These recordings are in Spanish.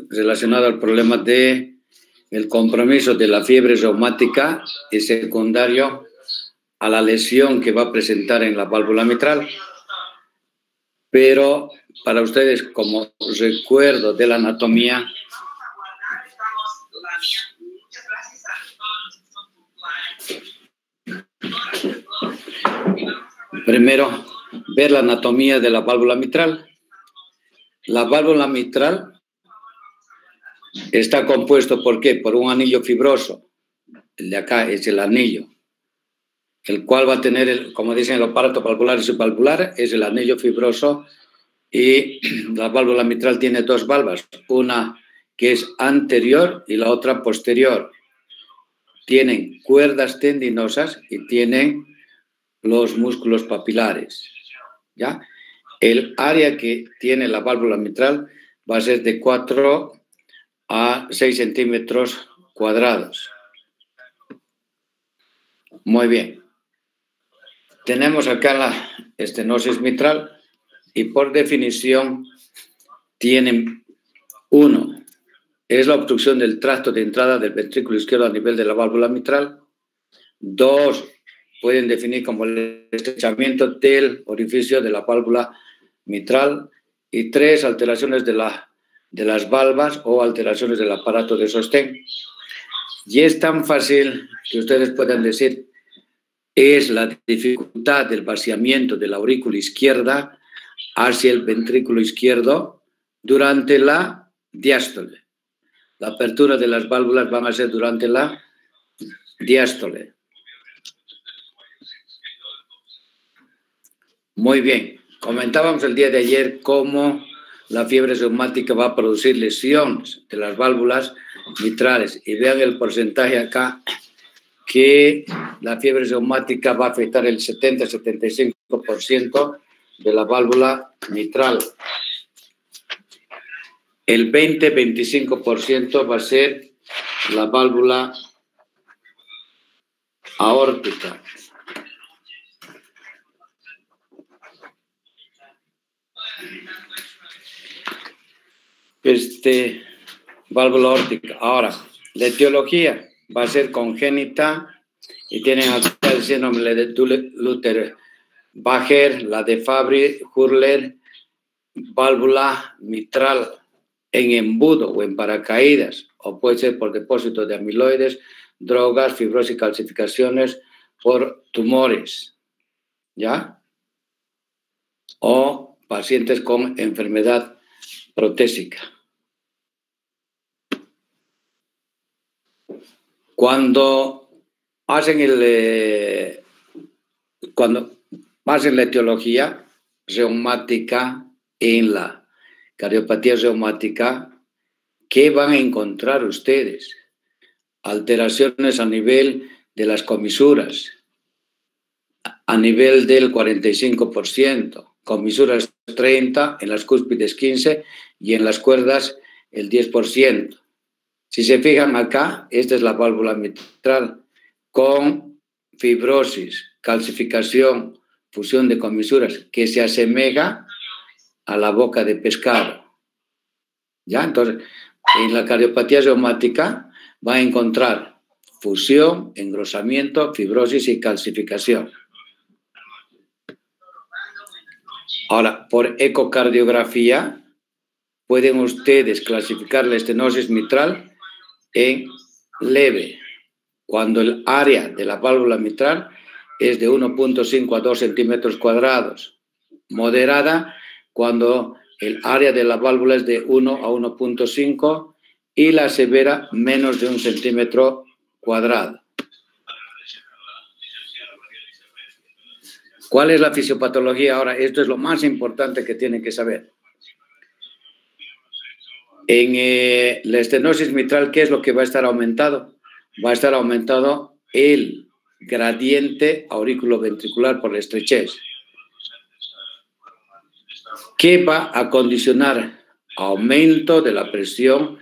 relacionado al problema de el compromiso de la fiebre reumática y secundario a la lesión que va a presentar en la válvula mitral. Pero para ustedes, como recuerdo de la anatomía, primero, ver la anatomía de la válvula mitral. La válvula mitral está compuesto, ¿por qué? Por un anillo fibroso. El de acá es el anillo, el cual va a tener, como dicen, el aparato valvular y subvalvular, es el anillo fibroso, y la válvula mitral tiene dos valvas, una que es anterior y la otra posterior. Tienen cuerdas tendinosas y tienen los músculos papilares, ¿ya? El área que tiene la válvula mitral va a ser de 4 a 6 centímetros cuadrados. Muy bien. Tenemos acá la estenosis mitral y por definición tienen: 1, es la obstrucción del tracto de entrada del ventrículo izquierdo a nivel de la válvula mitral. 2, pueden definir como el estrechamiento del orificio de la válvula mitral. Y 3, alteraciones de las valvas o alteraciones del aparato de sostén. Y es tan fácil que ustedes puedan decir: es la dificultad del vaciamiento de la aurícula izquierda hacia el ventrículo izquierdo durante la diástole. La apertura de las válvulas van a ser durante la diástole. Muy bien. Comentábamos el día de ayer cómo la fiebre reumática va a producir lesiones de las válvulas mitrales. Y vean el porcentaje acá, que la fiebre reumática va a afectar el 70-75% de la válvula mitral. El 20-25% va a ser la válvula aórtica. Válvula aórtica. Ahora, la etiología va a ser congénita y tienen acá el síndrome de Lutter-Bacher, la de Fabry-Hurler, válvula mitral en embudo o en paracaídas, o puede ser por depósito de amiloides, drogas, fibrosis y calcificaciones por tumores, ¿ya? O pacientes con enfermedad protésica. Cuando hacen la etiología reumática en la cardiopatía reumática, ¿qué van a encontrar ustedes? Alteraciones a nivel de las comisuras, a nivel del 45%, comisuras 30%, en las cúspides 15% y en las cuerdas el 10%. Si se fijan acá, esta es la válvula mitral con fibrosis, calcificación, fusión de comisuras, que se asemeja a la boca de pescado. ¿Ya? Entonces, en la cardiopatía reumática va a encontrar fusión, engrosamiento, fibrosis y calcificación. Ahora, por ecocardiografía, pueden ustedes clasificar la estenosis mitral en leve, cuando el área de la válvula mitral es de 1.5 a 2 centímetros cuadrados. Moderada, cuando el área de la válvula es de 1 a 1.5 y la severa menos de 1 centímetro cuadrado. ¿Cuál es la fisiopatología? Ahora, esto es lo más importante que tienen que saber. En la estenosis mitral, ¿qué es lo que va a estar aumentado? Va a estar aumentado el gradiente aurículo-ventricular por la estrechez. ¿Qué va a condicionar? Aumento de la presión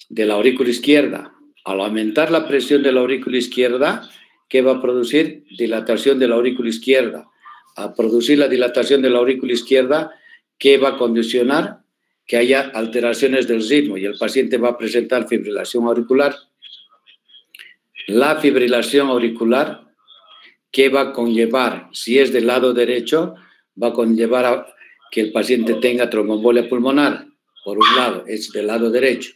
de la aurícula izquierda. Al aumentar la presión de la aurícula izquierda, ¿qué va a producir? Dilatación de la aurícula izquierda. A producir la dilatación de la aurícula izquierda, ¿qué va a condicionar? que haya alteraciones del ritmo y el paciente va a presentar fibrilación auricular. La fibrilación auricular, ¿qué va a conllevar? Si es del lado derecho, va a conllevar a que el paciente tenga tromboembolia pulmonar. Por un lado, es del lado derecho.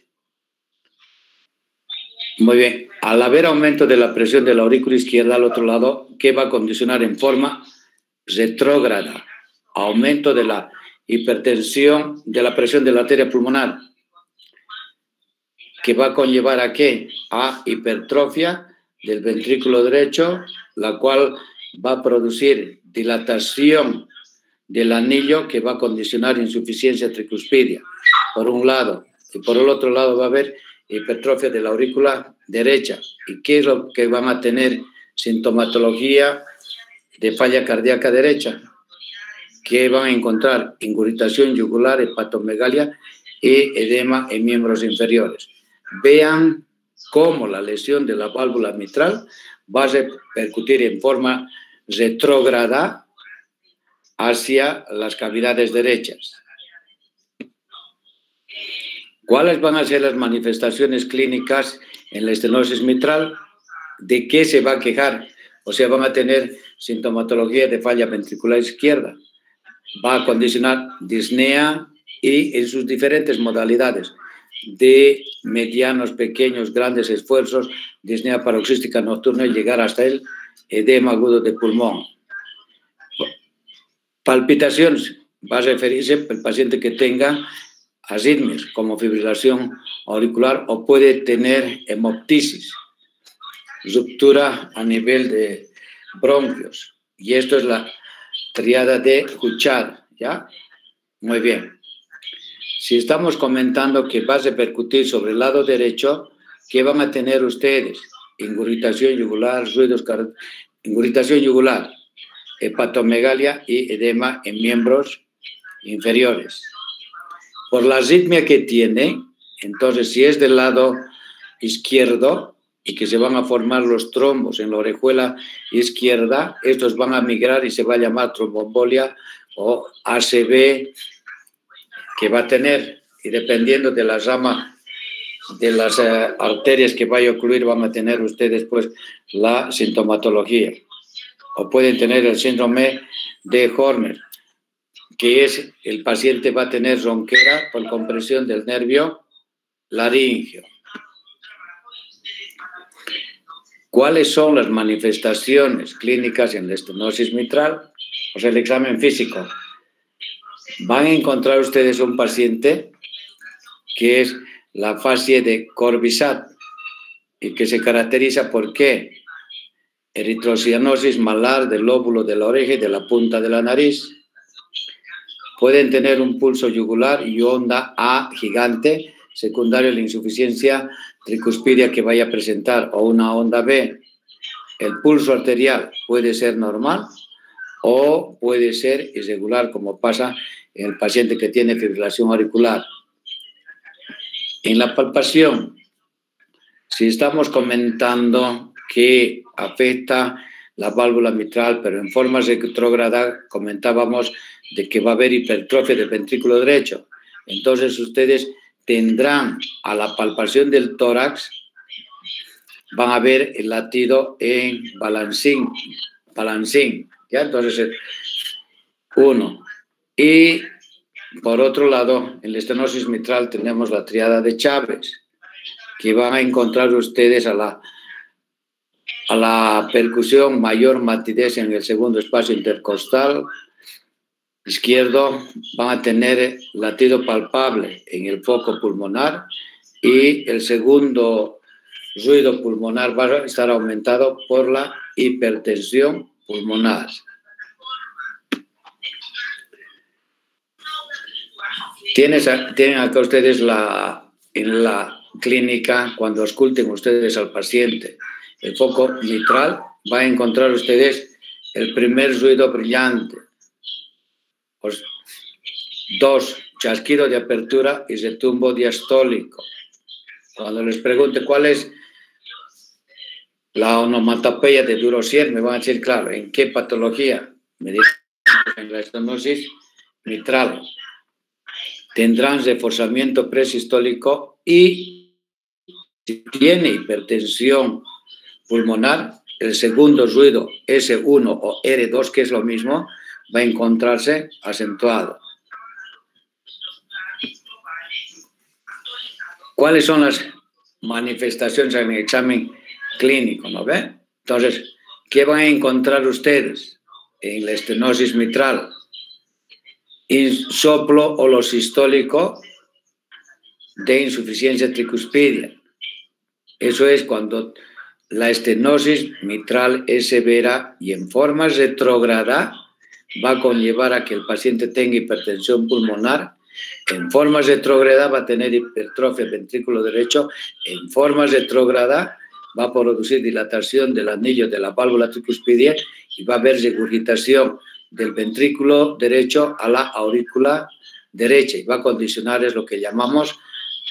Muy bien. Al haber aumento de la presión de la aurícula izquierda al otro lado, ¿qué va a condicionar en forma retrógrada? Aumento de la hipertensión, de la presión de la arteria pulmonar, que va a conllevar ¿a qué? A hipertrofia del ventrículo derecho, la cual va a producir dilatación del anillo, que va a condicionar insuficiencia tricuspidia, por un lado, y por el otro lado va a haber hipertrofia de la aurícula derecha. ¿Y qué es lo que van a tener? Sintomatología de falla cardíaca derecha, que van a encontrar ingurgitación yugular, hepatomegalia y edema en miembros inferiores. Vean cómo la lesión de la válvula mitral va a repercutir en forma retrógrada hacia las cavidades derechas. ¿Cuáles van a ser las manifestaciones clínicas en la estenosis mitral? ¿De qué se va a quejar? O sea, van a tener sintomatología de falla ventricular izquierda. Va a condicionar disnea y en sus diferentes modalidades, de medianos, pequeños, grandes esfuerzos, disnea paroxística nocturna y llegar hasta el edema agudo de pulmón. Palpitaciones, va a referirse al paciente que tenga arritmias como fibrilación auricular o puede tener hemoptisis, ruptura a nivel de bronquios. Y esto es la triada de Huchard, ¿ya? Muy bien. Si estamos comentando que va a repercutir sobre el lado derecho, ¿qué van a tener ustedes? Ingurgitación yugular, ingurgitación yugular, hepatomegalia y edema en miembros inferiores. Por la arritmia que tiene, entonces si es del lado izquierdo y que se van a formar los trombos en la orejuela izquierda, estos van a migrar y se va a llamar tromboembolia o ACV que va a tener, y dependiendo de la rama de las arterias que vaya a ocluir, van a tener ustedes pues la sintomatología. O pueden tener el síndrome de Horner, que es el paciente va a tener ronquera por compresión del nervio laríngeo. ¿Cuáles son las manifestaciones clínicas en la estenosis mitral? O sea, el examen físico. Van a encontrar ustedes un paciente que es la fascie de Corbisat y que se caracteriza por ¿qué? Eritrocianosis malar del lóbulo de la oreja y de la punta de la nariz. Pueden tener un pulso yugular y onda A gigante, secundario a la insuficiencia tricuspidia que vaya a presentar, o una onda B. El pulso arterial puede ser normal o puede ser irregular, como pasa en el paciente que tiene fibrilación auricular. En la palpación, si estamos comentando que afecta la válvula mitral, pero en forma retrógrada, comentábamos de que va a haber hipertrofia del ventrículo derecho. Entonces ustedes tendrán a la palpación del tórax, van a ver el latido en balancín, ¿ya? Entonces, uno. Y por otro lado, en la estenosis mitral tenemos la triada de Chávez, que van a encontrar ustedes a la percusión mayor matidez en el segundo espacio intercostal izquierdo, van a tener latido palpable en el foco pulmonar y el segundo ruido pulmonar va a estar aumentado por la hipertensión pulmonar. Tienen acá ustedes en la clínica, cuando ausculten ustedes al paciente, el foco mitral, va a encontrar ustedes el primer ruido brillante. Pues, 2, chasquido de apertura y retumbo diastólico. Cuando les pregunte cuál es la onomatopeya de Durosier, me van a decir, claro, ¿en qué patología? Me dicen en la estenosis mitral. tendrán reforzamiento presistólico y si tiene hipertensión pulmonar, el segundo ruido S1 o R2, que es lo mismo, va a encontrarse acentuado. ¿Cuáles son las manifestaciones en el examen clínico? ¿No ve? Entonces, ¿qué van a encontrar ustedes en la estenosis mitral? Soplo holosistólico de insuficiencia tricuspidia. Eso es cuando la estenosis mitral es severa y en forma retrógrada va a conllevar a que el paciente tenga hipertensión pulmonar. En forma retrógrada va a tener hipertrofia del ventrículo derecho. En forma retrógrada va a producir dilatación del anillo de la válvula tricuspidia y va a haber regurgitación del ventrículo derecho a la aurícula derecha y va a condicionar es lo que llamamos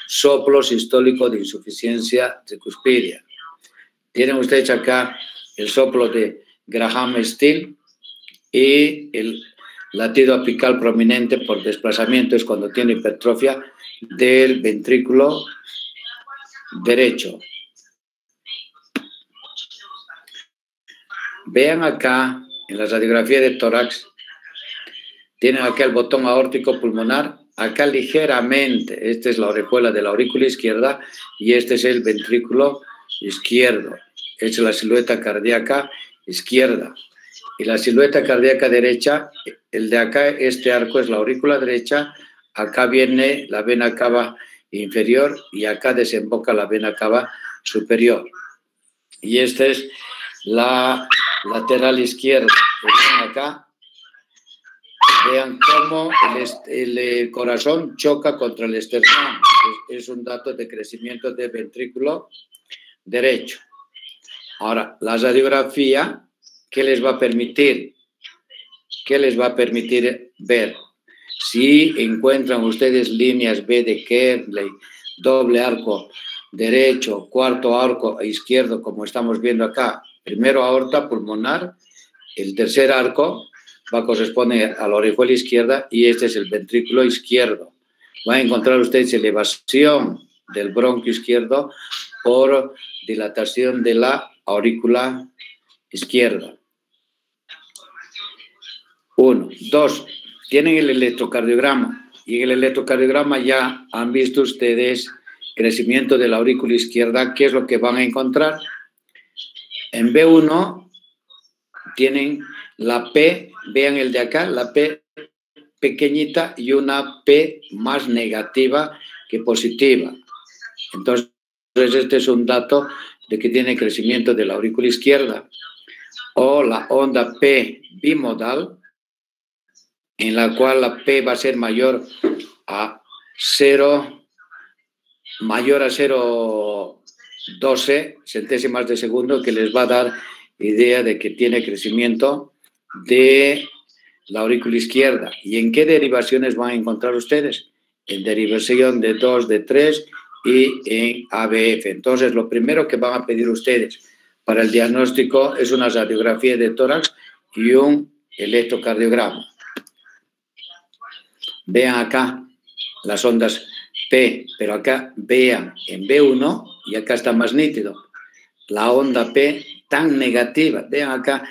soplo sistólico de insuficiencia tricuspidia. Tienen ustedes acá el soplo de Graham-Still y el latido apical prominente por desplazamiento es cuando tiene hipertrofia del ventrículo derecho. Vean acá en la radiografía de tórax, tienen acá el botón aórtico pulmonar, acá ligeramente, esta es la orejuela de la aurícula izquierda y este es el ventrículo izquierdo. Esta es la silueta cardíaca izquierda. Y la silueta cardíaca derecha, el de acá, este arco es la aurícula derecha, acá viene la vena cava inferior y acá desemboca la vena cava superior. Y esta es la lateral izquierda. Vean acá, vean cómo el corazón choca contra el esternón. Es un dato de crecimiento del ventrículo derecho. Ahora, la radiografía, ¿qué les va a permitir? ¿Qué les va a permitir ver? Si encuentran ustedes líneas B de Kerley, doble arco derecho, cuarto arco izquierdo, como estamos viendo acá, primero aorta pulmonar, el tercer arco va a corresponder a la orejuela izquierda y este es el ventrículo izquierdo. Van a encontrar ustedes elevación del bronquio izquierdo por dilatación de la aurícula izquierda. 1. 2. Tienen el electrocardiograma y en el electrocardiograma ya han visto ustedes crecimiento de la aurícula izquierda. ¿Qué es lo que van a encontrar? En B1 tienen la P, vean el de acá, la P pequeñita y una P más negativa que positiva. Entonces, este es un dato de que tiene crecimiento de la aurícula izquierda. O la onda P bimodal, en la cual la P va a ser mayor a 0,12 centésimas de segundo, que les va a dar idea de que tiene crecimiento de la aurícula izquierda. ¿Y en qué derivaciones van a encontrar ustedes? En derivación de 2, de 3 y en ABF. Entonces, lo primero que van a pedir ustedes para el diagnóstico es una radiografía de tórax y un electrocardiograma. Vean acá las ondas P, pero acá vean en B1 y acá está más nítido. La onda P tan negativa. Vean acá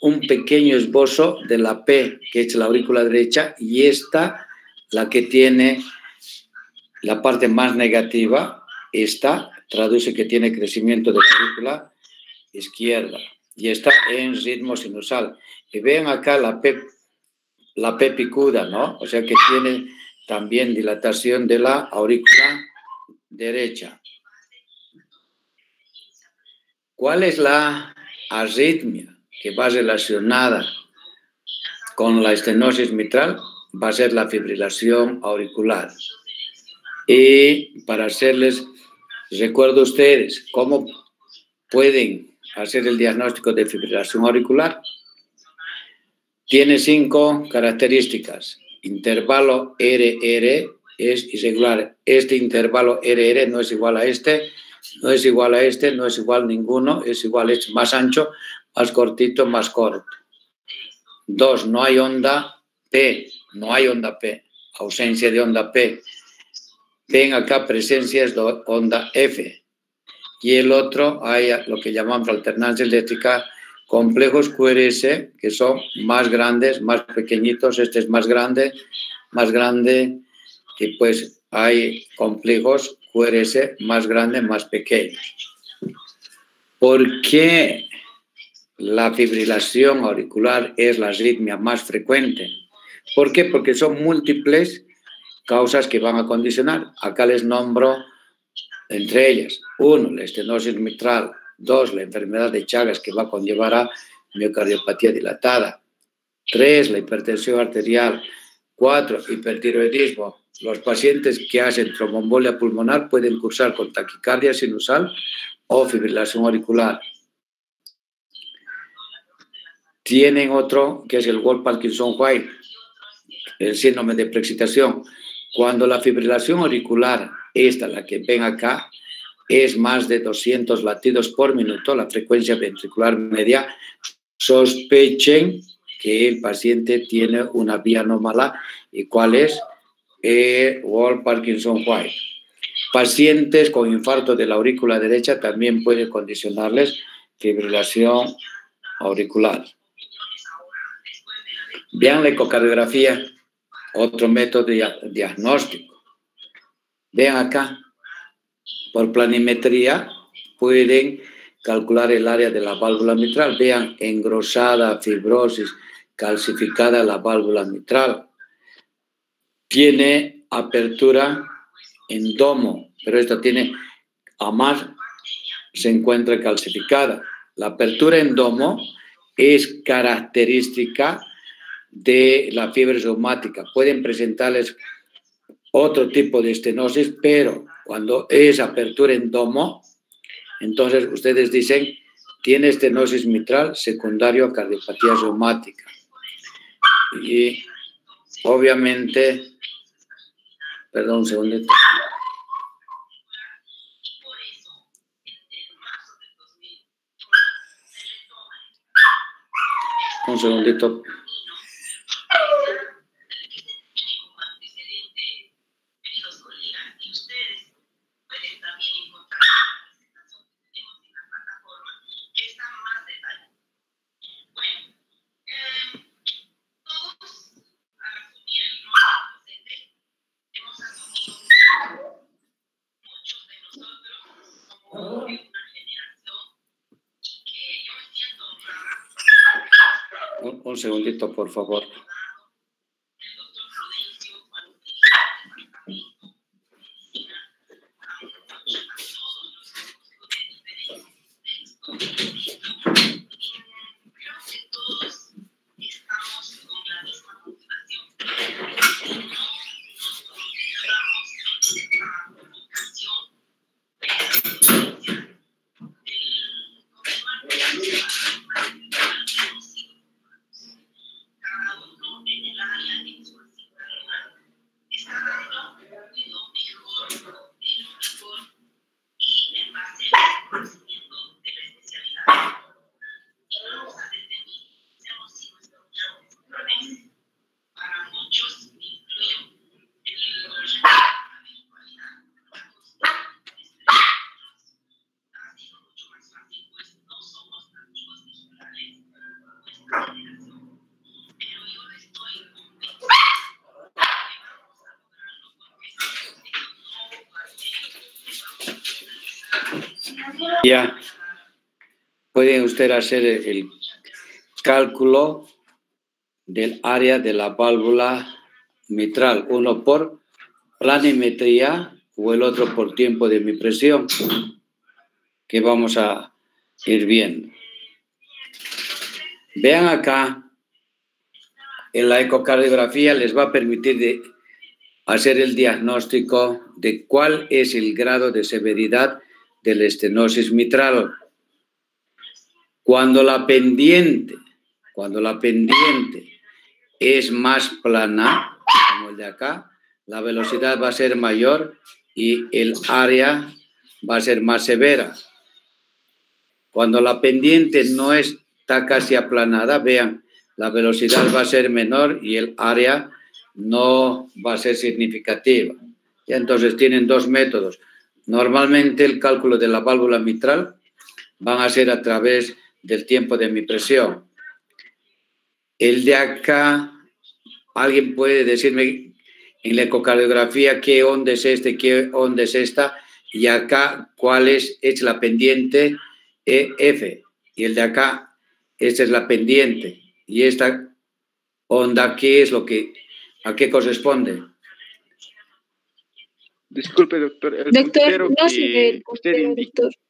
un pequeño esbozo de la P, que es la aurícula derecha, y esta, la que tiene la parte más negativa, esta traduce que tiene crecimiento de la aurícula izquierda y está en ritmo sinusal. Y vean acá la P picuda, ¿no? O sea que tiene también dilatación de la aurícula derecha. ¿Cuál es la arritmia que va relacionada con la estenosis mitral? Va a ser la fibrilación auricular. Y para hacerles recuerdo a ustedes cómo pueden hacer el diagnóstico de fibrilación auricular. Tiene 5 características. Intervalo RR es irregular. Este intervalo RR no es igual a este, no es igual a este, no es igual a ninguno, es igual a este, más ancho, más cortito, más corto. 2, no hay onda P, no hay onda P. ausencia de onda P. Ven acá presencias de onda F. Y el otro hay lo que llamamos alternancia eléctrica, complejos QRS, que son más grandes, más pequeñitos. Este es más grande, y pues hay complejos QRS más grandes, más pequeños. ¿Por qué la fibrilación auricular es la arritmia más frecuente? ¿Por qué? Porque son múltiples causas que van a condicionar. Acá les nombro entre ellas. 1, la estenosis mitral. 2, la enfermedad de Chagas que va a conllevar a miocardiopatía dilatada. 3, la hipertensión arterial. 4, hipertiroidismo. Los pacientes que hacen tromboembolia pulmonar pueden cursar con taquicardia sinusal o fibrilación auricular. Tienen otro que es el Wolff-Parkinson-White, el síndrome de preexcitación. Cuando la fibrilación auricular, esta, la que ven acá, es más de 200 latidos por minuto, la frecuencia ventricular media, sospechen que el paciente tiene una vía anómala. ¿Y cuál es? Wolff-Parkinson-White. Pacientes con infarto de la aurícula derecha también puede condicionarles fibrilación auricular. Vean la ecocardiografía, otro método diagnóstico. Vean acá, por planimetría pueden calcular el área de la válvula mitral. Vean, engrosada, fibrosis, calcificada la válvula mitral. Tiene apertura en domo, pero esta tiene, a más se encuentra calcificada. La apertura en domo es característica de la fiebre reumática. Pueden presentarles otro tipo de estenosis, pero cuando es apertura en domo, entonces ustedes dicen, tiene estenosis mitral secundario a cardiopatía reumática. Y obviamente, perdón un segundito. Un segundito. Un segundito, por favor. Ya pueden ustedes hacer el cálculo del área de la válvula mitral, uno por planimetría o el otro por tiempo de mi presión, que vamos a ir viendo. Vean acá, en la ecocardiografía les va a permitir hacer el diagnóstico de cuál es el grado de severidad de la estenosis mitral. Cuando la pendiente es más plana, como el de acá, la velocidad va a ser mayor y el área va a ser más severa. Cuando la pendiente no está casi aplanada, vean, la velocidad va a ser menor y el área no va a ser significativa. Y entonces tienen dos métodos. Normalmente el cálculo de la válvula mitral van a ser a través del tiempo de mi presión. El de acá, alguien puede decirme en la ecocardiografía qué onda es este, qué onda es esta, y acá cuál es la pendiente EF, y el de acá, esta es la pendiente, y esta onda, ¿qué es lo que, a qué corresponde? Disculpe, doctor, el puntero no que usted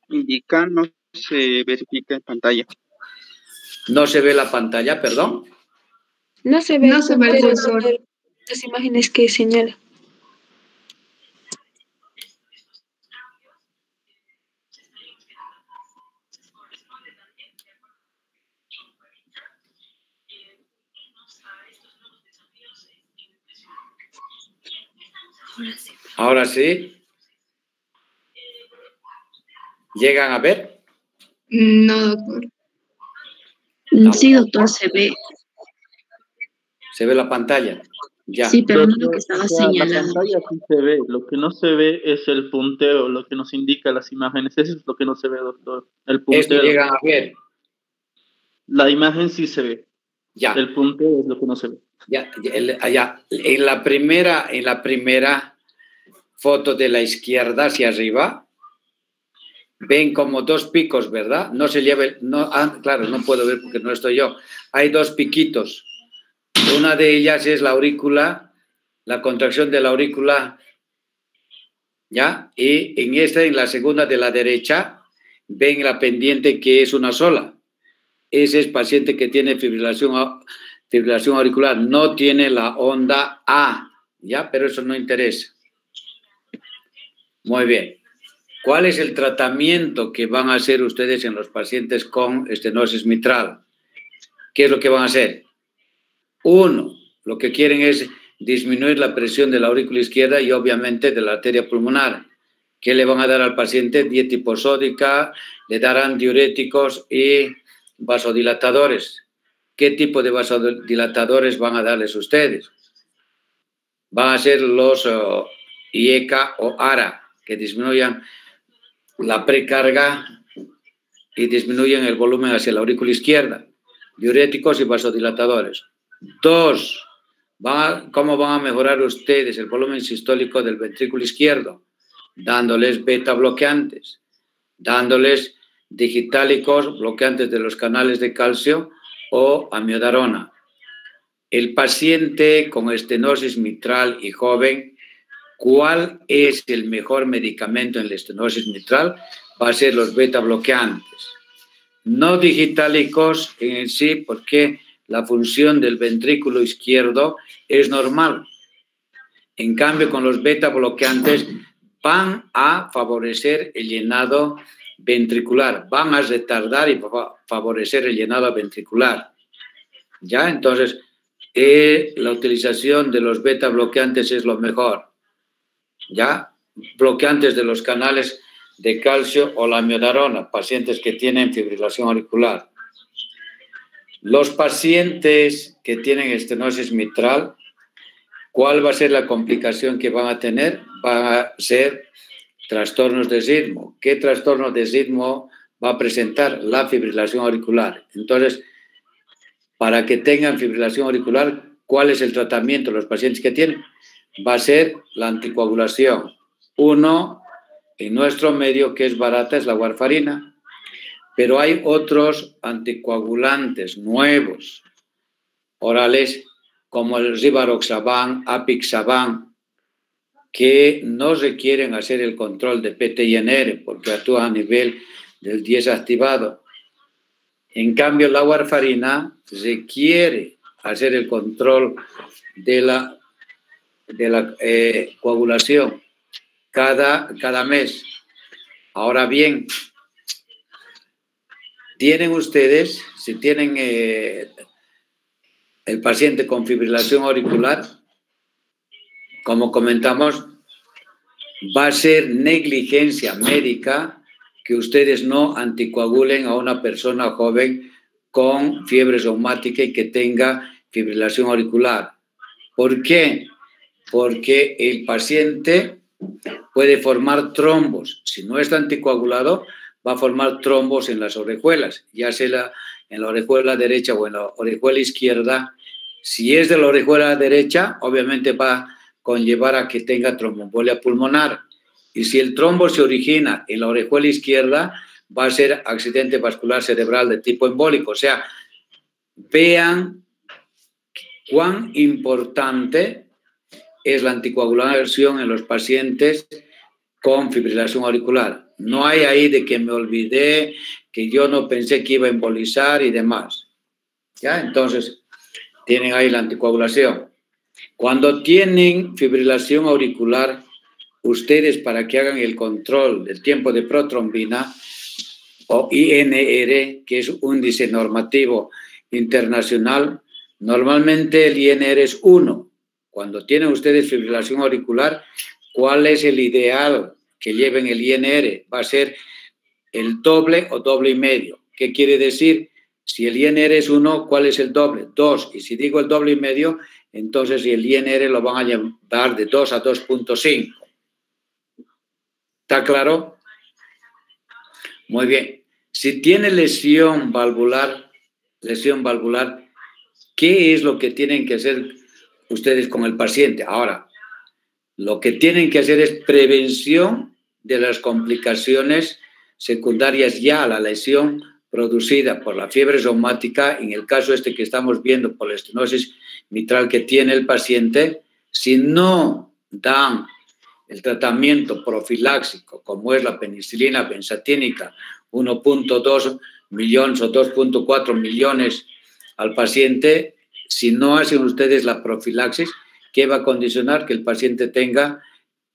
indica no se verifica en pantalla. ¿No se ve la pantalla, perdón? No se ve el puntero, las imágenes que señala. Ahora sí. ¿Llegan a ver? No, doctor. Sí, doctor, se ve. ¿Se ve la pantalla? Ya. Sí, pero no lo que estaba señalando. La pantalla sí se ve, lo que no se ve es el puntero, lo que nos indica las imágenes. Eso es lo que no se ve, doctor. El puntero. ¿Esto llegan a ver? La imagen sí se ve. Ya. El puntero es lo que no se ve. Ya. En la primera foto de la izquierda hacia arriba, ven como dos picos, ¿verdad? No se lleva, claro, no puedo ver porque no estoy yo. Hay dos piquitos. Una de ellas es la aurícula, la contracción de la aurícula, ¿ya? Y en la segunda de la derecha, ven la pendiente que es una sola. Ese es paciente que tiene fibrilación auricular, no tiene la onda A, ¿ya? Pero eso no interesa. Muy bien. ¿Cuál es el tratamiento que van a hacer ustedes en los pacientes con estenosis mitral? ¿Qué es lo que van a hacer? Uno, lo que quieren es disminuir la presión de la aurícula izquierda y obviamente de la arteria pulmonar. ¿Qué le van a dar al paciente? Dieta hiposódica, le darán diuréticos y vasodilatadores. ¿Qué tipo de vasodilatadores van a darles ustedes? Van a ser los IECA o ARA, que disminuyan la precarga y disminuyen el volumen hacia la aurícula izquierda. Diuréticos y vasodilatadores. Dos, ¿cómo van a mejorar ustedes el volumen sistólico del ventrículo izquierdo? Dándoles beta bloqueantes, dándoles digitálicos bloqueantes de los canales de calcio o amiodarona. El paciente con estenosis mitral y joven, ¿cuál es el mejor medicamento en la estenosis mitral? Va a ser los beta bloqueantes. No digitálicos en sí, porque la función del ventrículo izquierdo es normal. En cambio, con los beta bloqueantes van a favorecer el llenado ventricular, van a retardar y favorecer el llenado ventricular. ¿Ya? Entonces, la utilización de los beta bloqueantes es lo mejor. ¿Ya? Bloqueantes de los canales de calcio o la amiodarona, pacientes que tienen fibrilación auricular. Los pacientes que tienen estenosis mitral, ¿cuál va a ser la complicación que van a tener? Van a ser trastornos de ritmo. ¿Qué trastorno de ritmo va a presentar? La fibrilación auricular. Entonces, para que tengan fibrilación auricular, ¿cuál es el tratamiento de los pacientes que tienen? Va a ser la anticoagulación. Uno, en nuestro medio, que es barata, es la warfarina. Pero hay otros anticoagulantes nuevos, orales, como el rivaroxaban, apixaban, que no requieren hacer el control de PT-INR porque actúa a nivel del 10 activado. En cambio, la warfarina requiere hacer el control de la coagulación cada mes. Ahora bien, tienen ustedes, si tienen el paciente con fibrilación auricular, como comentamos, va a ser negligencia médica que ustedes no anticoagulen a una persona joven con fiebre reumática y que tenga fibrilación auricular. ¿Por qué? Porque el paciente puede formar trombos. Si no está anticoagulado, va a formar trombos en las orejuelas, ya sea en la orejuela derecha o en la orejuela izquierda. Si es de la orejuela derecha, obviamente va a conllevar a que tenga tromboembolia pulmonar. Y si el trombo se origina en la orejuela izquierda, va a ser accidente vascular cerebral de tipo embólico. O sea, vean cuán importante es la anticoagulación en los pacientes con fibrilación auricular. No hay ahí de que me olvidé, que yo no pensé que iba a embolizar y demás. ¿Ya? Entonces, tienen ahí la anticoagulación. Cuando tienen fibrilación auricular, ustedes para que hagan el control del tiempo de protrombina o INR, que es un índice normativo internacional, normalmente el INR es 1. Cuando tienen ustedes fibrilación auricular, ¿cuál es el ideal que lleven el INR? Va a ser el doble o doble y medio. ¿Qué quiere decir? Si el INR es 1, ¿cuál es el doble? 2. Y si digo el doble y medio, entonces el INR lo van a llevar de 2 a 2.5. ¿Está claro? Muy bien. Si tiene lesión valvular, ¿qué es lo que tienen que hacer ustedes con el paciente? Ahora, lo que tienen que hacer es prevención de las complicaciones secundarias ya a la lesión producida por la fiebre reumática, en el caso este que estamos viendo por la estenosis mitral que tiene el paciente. Si no dan el tratamiento profiláxico, como es la penicilina benzatínica, 1.2 millones o 2.4 millones al paciente, si no hacen ustedes la profilaxis, ¿qué va a condicionar? Que el paciente tenga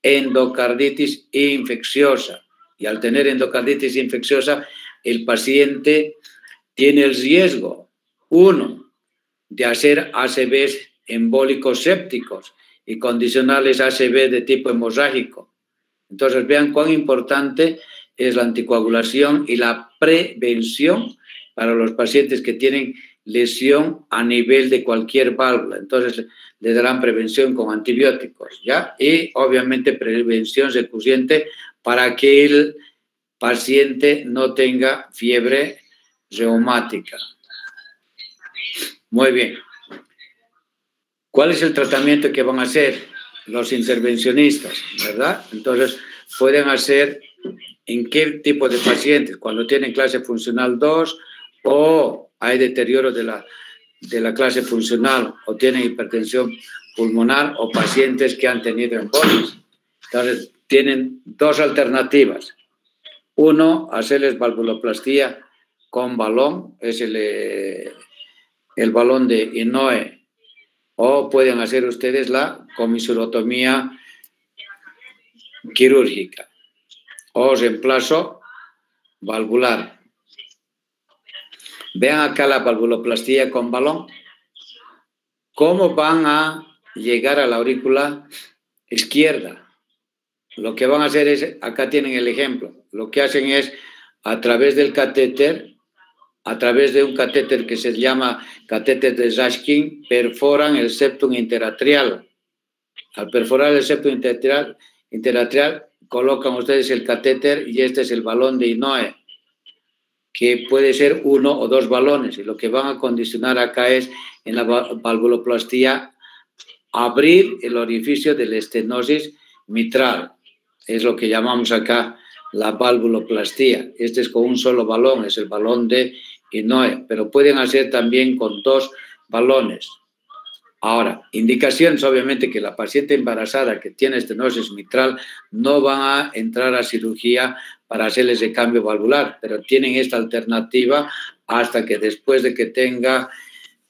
endocarditis infecciosa. Y al tener endocarditis infecciosa, el paciente tiene el riesgo, 1, de hacer ACVs embólicos sépticos y condicionales ACV de tipo hemorrágico. Entonces, vean cuán importante es la anticoagulación y la prevención para los pacientes que tienen lesión a nivel de cualquier válvula. Entonces, le darán prevención con antibióticos, ¿ya? Y, obviamente, prevención recurrente para que el paciente no tenga fiebre reumática. Muy bien. ¿Cuál es el tratamiento que van a hacer los intervencionistas, verdad? Entonces, pueden hacer en qué tipo de pacientes, cuando tienen clase funcional 2 o hay deterioro de la clase funcional o tienen hipertensión pulmonar o pacientes que han tenido embolias. Entonces, tienen 2 alternativas. 1, hacerles valvuloplastía con balón, es el balón de Innoe. O pueden hacer ustedes la comisurotomía quirúrgica o reemplazo valvular. Vean acá la valvuloplastía con balón. ¿Cómo van a llegar a la aurícula izquierda? Lo que van a hacer es, acá tienen el ejemplo, lo que hacen es a través del catéter, a través de un catéter que se llama catéter de Rashkin, perforan el septum interatrial. Al perforar el septum interatrial, colocan ustedes el catéter y este es el balón de Innoe, que puede ser 1 o 2 balones. Y lo que van a condicionar acá es, en la valvuloplastía, abrir el orificio de la estenosis mitral. Es lo que llamamos acá la valvuloplastía. Este es con un solo balón, es el balón de Innoe, pero pueden hacer también con 2 balones. Ahora, indicaciones, obviamente, que la paciente embarazada que tiene estenosis mitral no va a entrar a cirugía para hacerles el cambio valvular, pero tienen esta alternativa hasta que después de que tenga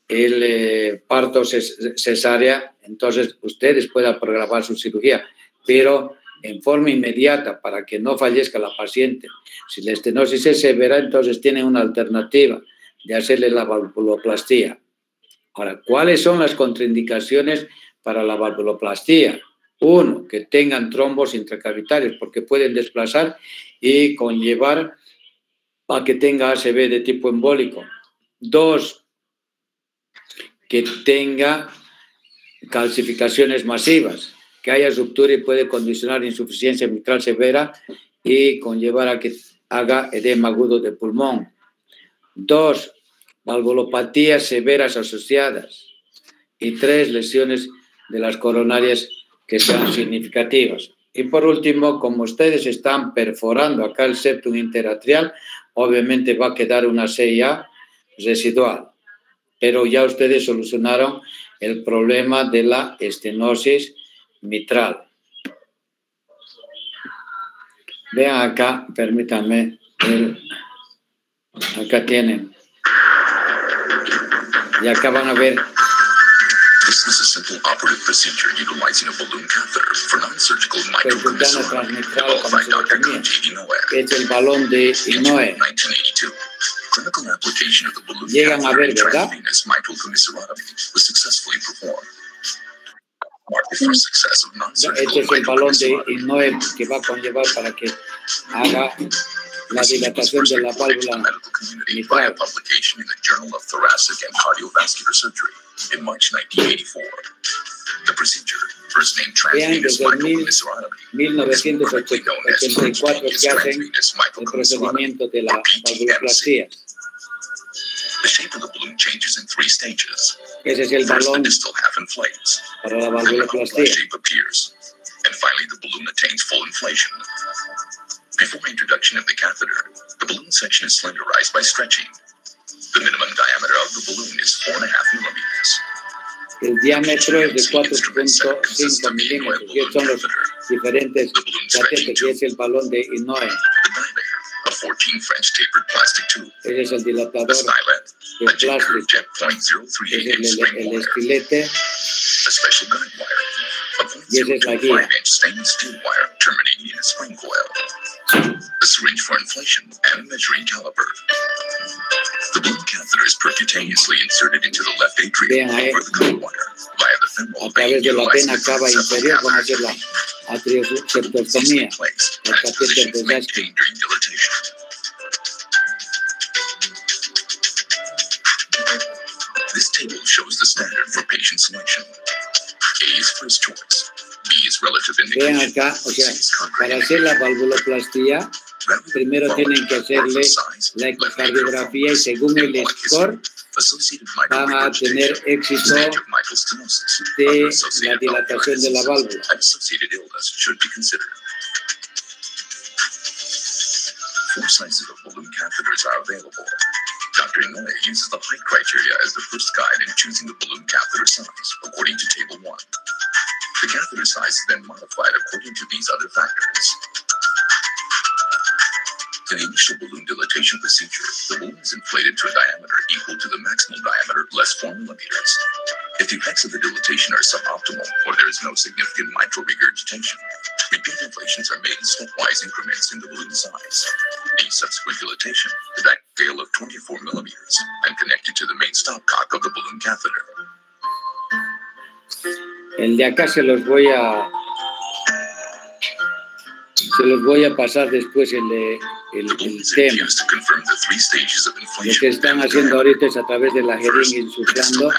el parto cesárea, entonces ustedes puedan programar su cirugía, pero en forma inmediata para que no fallezca la paciente. Si la estenosis es severa, entonces tienen una alternativa de hacerle la valvuloplastía. Ahora, ¿cuáles son las contraindicaciones para la valvuloplastía? 1, que tengan trombos intracavitarios, porque pueden desplazar y conllevar a que tenga ACV de tipo embólico. 2, que tenga calcificaciones masivas, que haya ruptura y puede condicionar insuficiencia mitral severa y conllevar a que haga edema agudo de pulmón. 2, valvulopatías severas asociadas. Y 3, lesiones de las coronarias que sean significativas. Y por último, como ustedes están perforando acá el septum interatrial, obviamente va a quedar una CIA residual. Pero ya ustedes solucionaron el problema de la estenosis mitral. Vean acá, permítanme, acá tienen. Y acá van a ver. This is a simple operative procedure utilizing a balloon catheter for non-surgical microcomissura developed by Dr. Koji Inoue. Es el balón de Inoue. 1982. Clinical application of the balloon Llegan a ver, ¿verdad? intravenous mitral commissurotomy was successfully performed. Market for success of non-surgical Este es el balón de microcommissurotomy. Inoue que va a conllevar para que haga la dilatación de la válvula mitral. Publication in the Journal of Thoracic and Cardiovascular Surgery in March 1984. The procedure, first named Vean, transvenous desde microcommissurotomy, 1984 que hacen el procedimiento de la valvuloplastía. The shape of the balloon changes in 3 stages. Ese es el First, the balón distal half inflates. para la Then the valvuloplastía. shape appears. And finally, the balloon attains full inflation. Before introduction of the catheter, the balloon section is slenderized by stretching. The minimum diameter of the balloon is 4.5 millimeters. El diámetro es de 4.5 milímetros, que son los diferentes catéteres, que es el balón de Inoue. The dilator, a 14 French tapered plastic tube. Ese es el The dilatador stylet, de a jet curved plástico. jet Ese .038 es inch spring el wire. estilete A special guide wire, a y esa es la guía. 0.025 inch stainless steel wire terminating in a spring coil. A syringe for inflation and a measuring caliper. The balloon catheter is percutaneously inserted into the left atrium Vean ahí, over the guide wire via the femoral a través vein de la utilizing vena the cava inferior van a hacer la Easily atrioseptostomía, placed el as catéter positions de Jaschke. maintained during dilatation. This table shows the standard for patient selection. A is first choice. B is relative Vean indication. acá, o sea, C is para hacer la valvuloplastía, primero tienen que hacerle la ecocardiografía y según el score van a tener éxito de la dilatación de la válvula. Four sizes of balloon catheters are available. Dr. Inoue uses the height criteria as the first guide in choosing the balloon catheter size, according to Table 1. The catheter size is then modified according to these other factors. In the initial balloon dilatation procedure, the balloon is inflated to a diameter equal to the maximal diameter less 4 millimeters. If the effects of the dilatation are suboptimal or there is no significant mitral regurgitation, repeat inflations are made in stepwise increments in the balloon size. In subsequent dilatation, the scale of 24 millimeters and connected to the main stopcock of the balloon catheter. El de acá se los voy a pasar después el The balloon is tema. infused to confirm the 3 stages of Lo inflation. que están haciendo ahorita es a través de la jeringa insuflando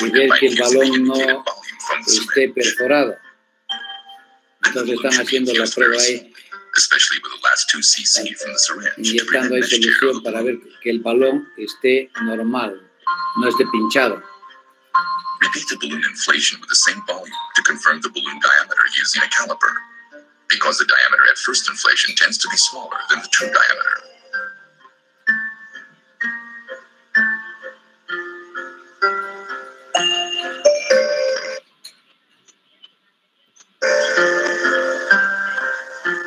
y ver que el balón no esté perforado. Entonces están haciendo la prueba ahí, Especially with the last 2 cc from the syringe to inyectando prevent ahí mesh tear of solución the para balloon. ver que el balón esté normal, no esté pinchado. Repeat the balloon inflation with the same volume to confirm the balloon diameter using a caliper, because the diameter at first inflation tends to be smaller than the true diameter.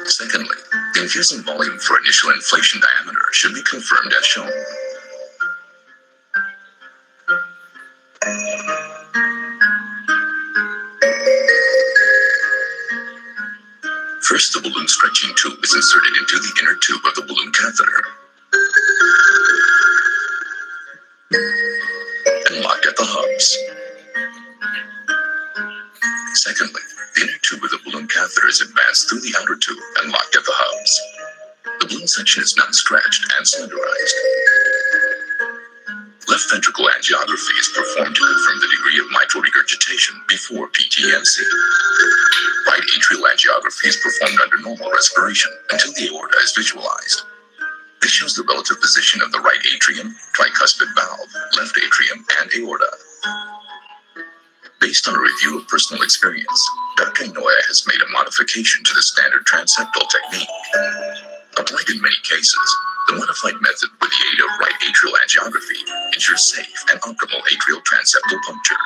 Secondly, the infusing volume for initial inflation diameter should be confirmed as shown. First, the balloon stretching tube is inserted into the inner tube of the balloon catheter and locked at the hubs. Secondly, the inner tube of the balloon catheter is advanced through the outer tube and locked at the hubs. The balloon section is now stretched and slenderized. left ventricle angiography is performed to confirm the degree of mitral regurgitation before PTMC. Right atrial angiography is performed under normal respiration until the aorta is visualized. This shows the relative position of the right atrium, tricuspid valve, left atrium, and aorta. Based on a review of personal experience, Dr. Inoue has made a modification to the standard transeptal technique. Applied in many cases, the modified method with the aid of right atrial angiography ensures safe and optimal atrial transeptal puncture.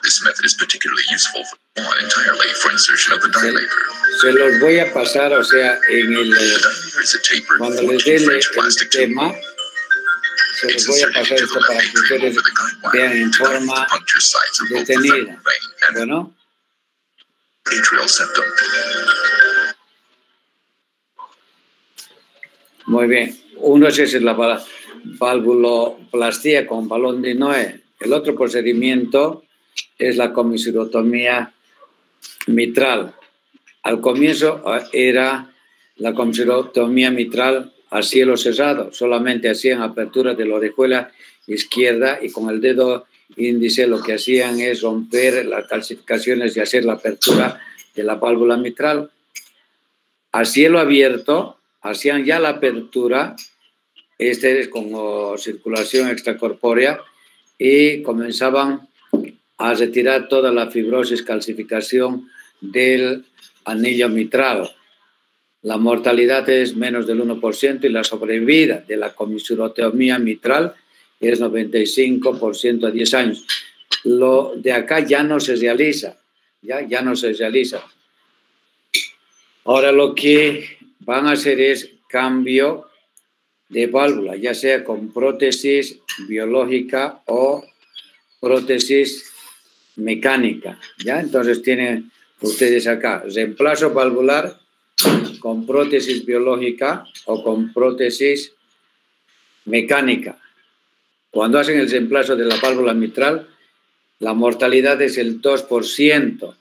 This method is particularly useful entirely for insertion of the dilator. Se los voy a pasar, o sea, en el cuando les dé el tema, se los voy a pasar esto para que ustedes vean en forma detenida. Bueno. Atrial septum. Muy bien. Uno es la valvuloplastía con balón de Inoue. El otro procedimiento es la comisurotomía mitral. Al comienzo era la comisurotomía mitral a cielo cerrado, solamente hacían apertura de la orejuela izquierda y con el dedo índice lo que hacían es romper las calcificaciones y hacer la apertura de la válvula mitral. A cielo abierto hacían ya la apertura, este es como circulación extracorpórea, y comenzaban a retirar toda la fibrosis, calcificación del anillo mitral. La mortalidad es menos del 1% y la sobrevida de la comisurotomía mitral es 95% a 10 años. Lo de acá ya no se realiza, ya no se realiza. Ahora lo que van a hacer es cambio de válvula, ya sea con prótesis biológica o prótesis mecánica, ¿ya? Entonces tienen ustedes acá reemplazo valvular con prótesis biológica o con prótesis mecánica. Cuando hacen el reemplazo de la válvula mitral, la mortalidad es el 2%,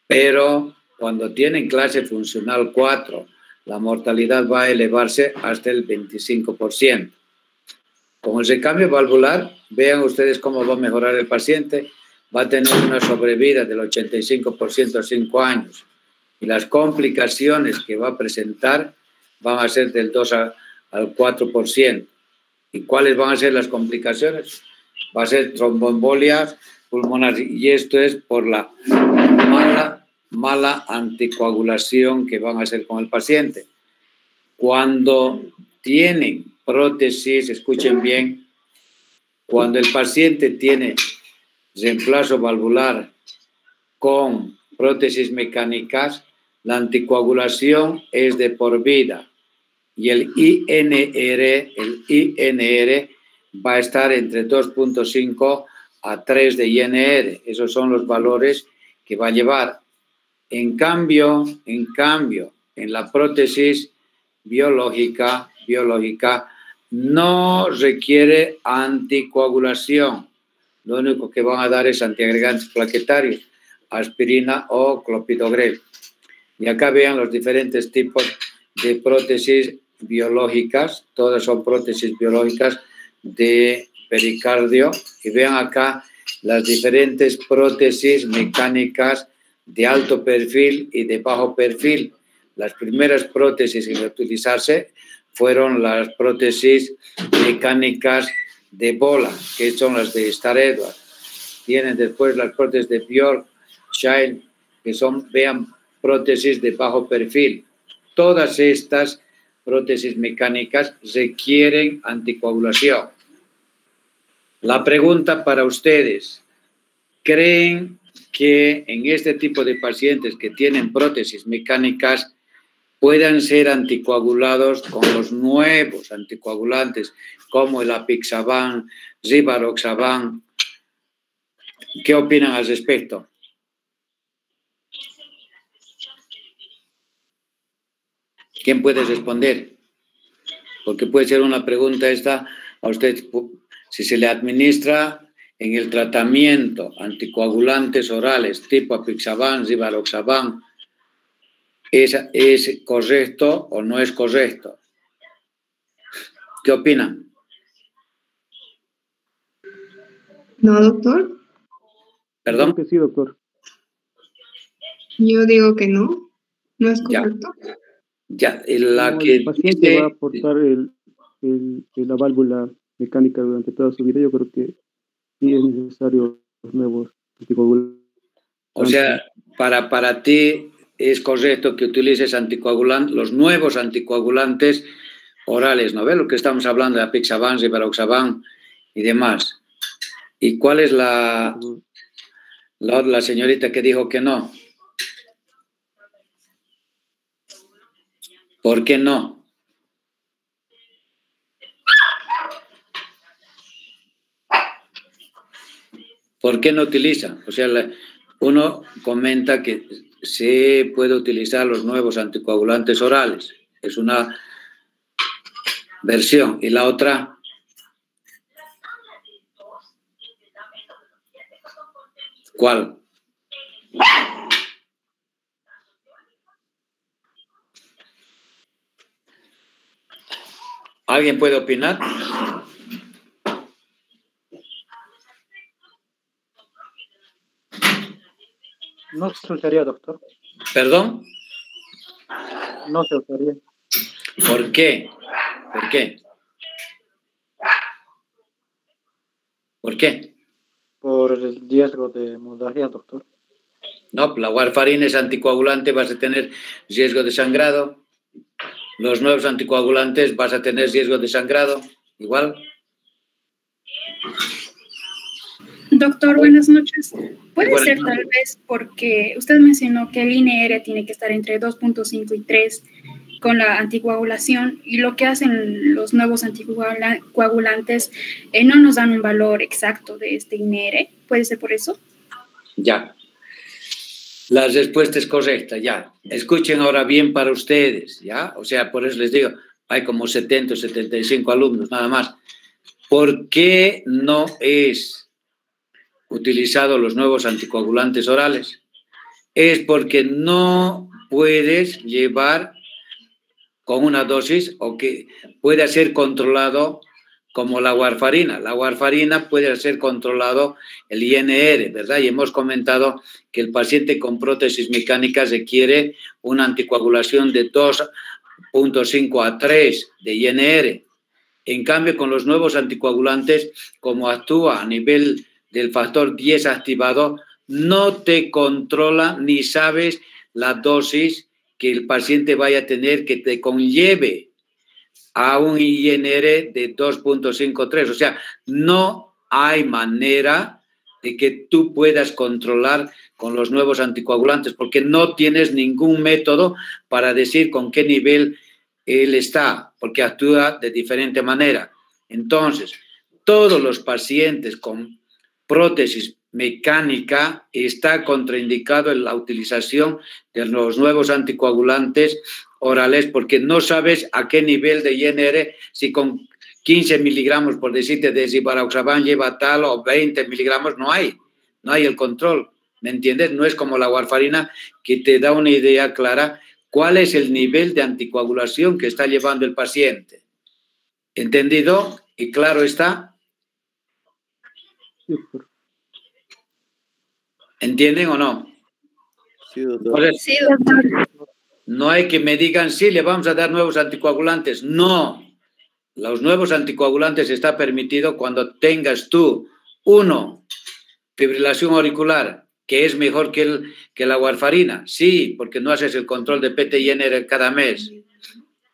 pero cuando tienen clase funcional 4, la mortalidad va a elevarse hasta el 25%. Con el recambio valvular, vean ustedes cómo va a mejorar el paciente. Va a tener una sobrevida del 85% a 5 años. Y las complicaciones que va a presentar van a ser del 2 al 4%. ¿Y cuáles van a ser las complicaciones? Va a ser tromboembolia pulmonar. Y esto es por la mala anticoagulación que van a hacer con el paciente. Cuando tienen prótesis, escuchen bien, cuando el paciente tiene reemplazo valvular con prótesis mecánicas, la anticoagulación es de por vida y el INR va a estar entre 2.5 a 3 de INR. Esos son los valores que va a llevar. En cambio, en la prótesis biológica no requiere anticoagulación. Lo único que van a dar es antiagregantes plaquetarios, aspirina o clopidogrel. Y acá vean los diferentes tipos de prótesis biológicas. Todas son prótesis biológicas de pericardio. Y vean acá las diferentes prótesis mecánicas de alto perfil y de bajo perfil. Las primeras prótesis en utilizarse fueron las prótesis mecánicas de bola, que son las de Star Edwards. Tienen después las prótesis de Bjork, Child, que son, vean, prótesis de bajo perfil. Todas estas prótesis mecánicas requieren anticoagulación. La pregunta para ustedes, ¿creen que en este tipo de pacientes que tienen prótesis mecánicas puedan ser anticoagulados con los nuevos anticoagulantes como el apixaban, rivaroxaban? ¿Qué opinan al respecto? ¿Quién puede responder? Porque puede ser una pregunta esta a usted, si se le administra en el tratamiento anticoagulantes orales tipo apixaban, rivaroxaban, ¿es correcto o no es correcto? ¿Qué opinan? No, doctor. ¿Perdón? Creo que sí, doctor. Yo digo que no. No es Ya. correcto. Ya, No, el paciente va a aportar la válvula mecánica durante toda su vida. Yo creo que sí es necesario los nuevos anticoagulantes. O sea, para ti es correcto que utilices anticoagulantes, los nuevos anticoagulantes orales, ¿no ves? Lo que estamos hablando de apixaban, rivaroxaban y demás. ¿Y cuál es la señorita que dijo que no? ¿Por qué no? ¿Por qué no utiliza? O sea, uno comenta que se puede utilizar los nuevos anticoagulantes orales. Es una versión. Y la otra, ¿cuál? ¿Alguien puede opinar? No se usaría, doctor. ¿Perdón? No se usaría. ¿Por qué? ¿Por qué? ¿Por qué? Por el riesgo de hemorragia, doctor. No, la warfarina es anticoagulante, vas a tener riesgo de sangrado. Los nuevos anticoagulantes vas a tener riesgo de sangrado. Igual. Doctor, buenas noches. Puede ser tal vez porque usted mencionó que el INR tiene que estar entre 2.5 y 3 con la anticoagulación, y lo que hacen los nuevos anticoagulantes no nos dan un valor exacto de este INR. ¿Puede ser por eso? Ya. La respuesta es correcta, ya. Escuchen ahora bien para ustedes, ¿ya? O sea, por eso les digo, hay como 70 o 75 alumnos, nada más. ¿Por qué no es utilizado los nuevos anticoagulantes orales? Es porque no puedes llevar con una dosis o que pueda ser controlado como la warfarina. La warfarina puede ser controlado el INR, ¿verdad? Y hemos comentado que el paciente con prótesis mecánica requiere una anticoagulación de 2.5 a 3 de INR. En cambio, con los nuevos anticoagulantes, como actúa a nivel del factor 10 activado, no te controla ni sabes la dosis que el paciente vaya a tener que te conlleve a un INR de 2.53. O sea, no hay manera de que tú puedas controlar con los nuevos anticoagulantes porque no tienes ningún método para decir con qué nivel él está, porque actúa de diferente manera. Entonces, todos los pacientes con prótesis mecánica está contraindicado en la utilización de los nuevos anticoagulantes orales porque no sabes a qué nivel de INR, si con 15 miligramos, por decirte, de rivaroxaban lleva tal o 20 miligramos, no hay el control, ¿me entiendes? No es como la warfarina que te da una idea clara cuál es el nivel de anticoagulación que está llevando el paciente. ¿Entendido? ¿Y claro está? ¿Entienden o no? Sí, doctor. Sí, doctor. No hay que me digan, sí, le vamos a dar nuevos anticoagulantes. No. Los nuevos anticoagulantes está permitido cuando tengas tú, uno, fibrilación auricular, que es mejor que la warfarina. Sí, porque no haces el control de PT y INR cada mes.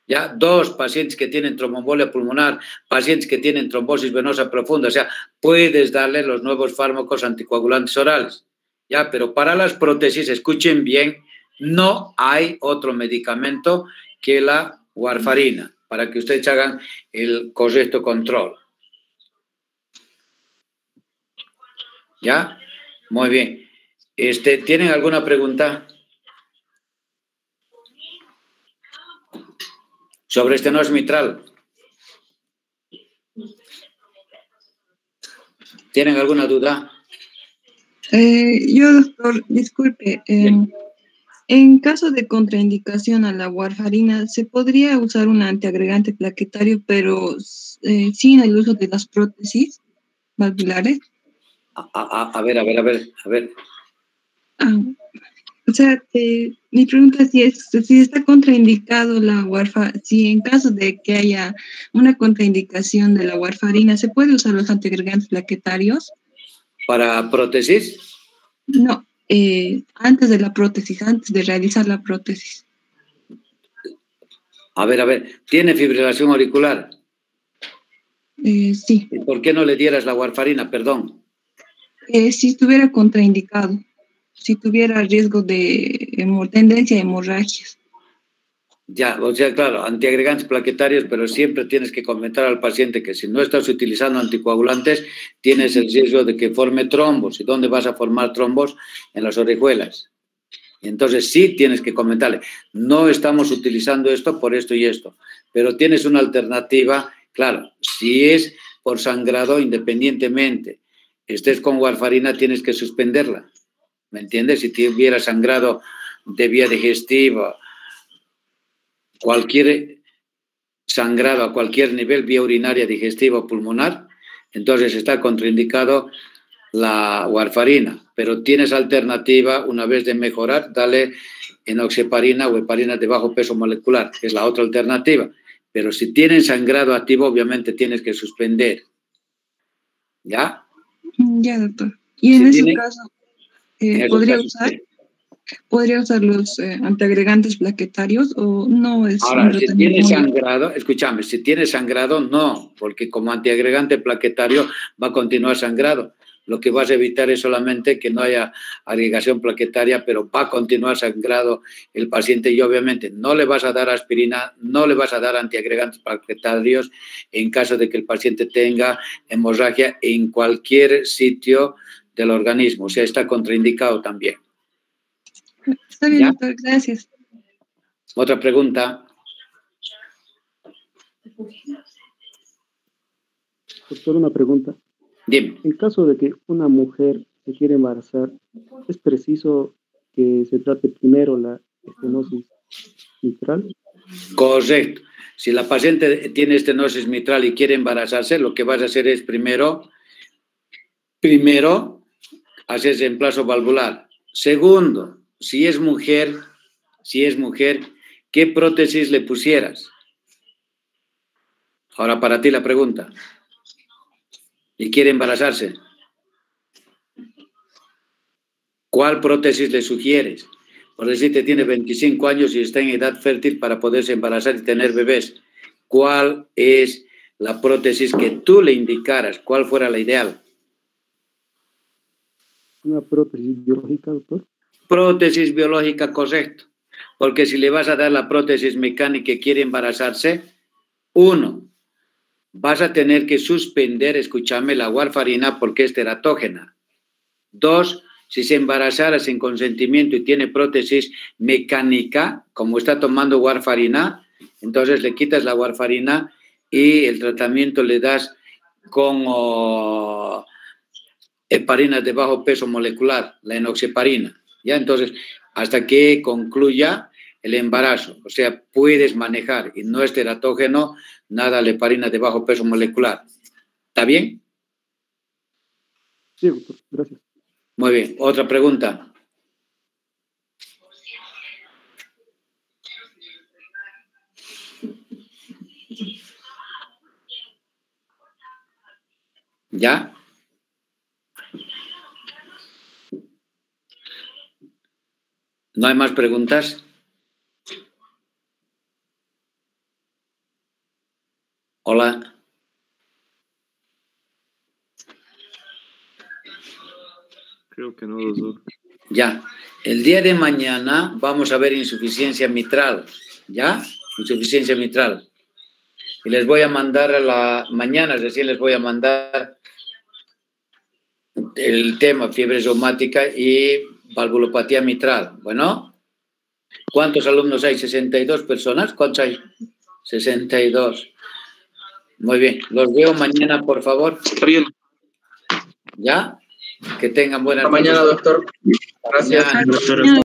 ¿Ya? 2, pacientes que tienen tromboembolia pulmonar, pacientes que tienen trombosis venosa profunda. O sea, puedes darle los nuevos fármacos anticoagulantes orales. ¿Ya? Pero para las prótesis, escuchen bien, no hay otro medicamento que la warfarina para que ustedes hagan el correcto control. ¿Ya? Muy bien. ¿Tienen alguna pregunta sobre estenosis mitral? ¿Tienen alguna duda? Yo, doctor, disculpe. En caso de contraindicación a la warfarina, ¿se podría usar un antiagregante plaquetario, pero sin el uso de las prótesis valvulares? A ver. O sea, mi pregunta es si está contraindicado la warfarina, si en caso de que haya una contraindicación de la warfarina, ¿se puede usar los antiagregantes plaquetarios? ¿Para prótesis? No, antes de la prótesis, antes de realizar la prótesis. A ver, ¿tiene fibrilación auricular? Sí. ¿Y por qué no le dieras la warfarina, perdón? Si estuviera contraindicado, si tuviera riesgo de tendencia a hemorragias. Ya, o sea, claro, antiagregantes plaquetarios, pero siempre tienes que comentar al paciente que si no estás utilizando anticoagulantes, tienes el riesgo de que forme trombos. ¿Y dónde vas a formar trombos? En las orejuelas. Entonces sí tienes que comentarle, no estamos utilizando esto por esto y esto, pero tienes una alternativa, claro, si es por sangrado, independientemente estés con warfarina, tienes que suspenderla, ¿me entiendes? Si tuviera sangrado de vía digestiva, cualquier sangrado a cualquier nivel, vía urinaria, digestiva o pulmonar, entonces está contraindicado la warfarina, pero tienes alternativa, una vez de mejorar, dale enoxaparina o heparina de bajo peso molecular, que es la otra alternativa. Pero si tienen sangrado activo, obviamente tienes que suspender. ¿Ya? Ya, doctor. Y en ese caso, ¿podría usar los antiagregantes plaquetarios o no es? Ahora, si tiene sangrado, escúchame, si tiene sangrado, no, porque como antiagregante plaquetario va a continuar sangrado. Lo que vas a evitar es solamente que no haya agregación plaquetaria, pero va a continuar sangrado el paciente y obviamente no le vas a dar aspirina, no le vas a dar antiagregantes plaquetarios en caso de que el paciente tenga hemorragia en cualquier sitio del organismo, o sea, está contraindicado también. Está bien, doctor, gracias. Otra pregunta. Doctor, una pregunta. Dime. En caso de que una mujer se quiere embarazar, ¿es preciso que se trate primero la estenosis mitral? Correcto. Si la paciente tiene estenosis mitral y quiere embarazarse, lo que vas a hacer es primero hacer reemplazo valvular. Segundo, si es mujer, ¿qué prótesis le pusieras? Ahora para ti la pregunta. ¿Y quiere embarazarse? ¿Cuál prótesis le sugieres? Por decirte, tiene 25 años y está en edad fértil para poderse embarazar y tener bebés. ¿Cuál es la prótesis que tú le indicaras? ¿Cuál fuera la ideal? ¿Una prótesis biológica, doctor? Prótesis biológica, correcto. Porque si le vas a dar la prótesis mecánica y quiere embarazarse, uno, vas a tener que suspender, escúchame, la warfarina porque es teratógena. Dos, si se embarazara sin consentimiento y tiene prótesis mecánica, como está tomando warfarina, entonces le quitas la warfarina y el tratamiento le das con heparinas de bajo peso molecular, la enoxaparina. ¿Ya? Entonces, hasta que concluya el embarazo, o sea, puedes manejar y no es teratógeno, nada la heparina de bajo peso molecular. ¿Está bien? Sí, doctor, gracias. Muy bien, otra pregunta. ¿Ya? ¿No hay más preguntas? Hola. Creo que no, doctor. Ya. El día de mañana vamos a ver insuficiencia mitral. ¿Ya? Insuficiencia mitral. Y les voy a mandar a la mañana, recién les voy a mandar el tema fiebre reumática y valvulopatía mitral. Bueno, ¿cuántos alumnos hay? 62 personas. ¿Cuántos hay? 62. Muy bien. Los veo mañana, por favor. Está bien. ¿Ya? Que tengan buenas Hasta mañana, doctor. Gracias. Mañana.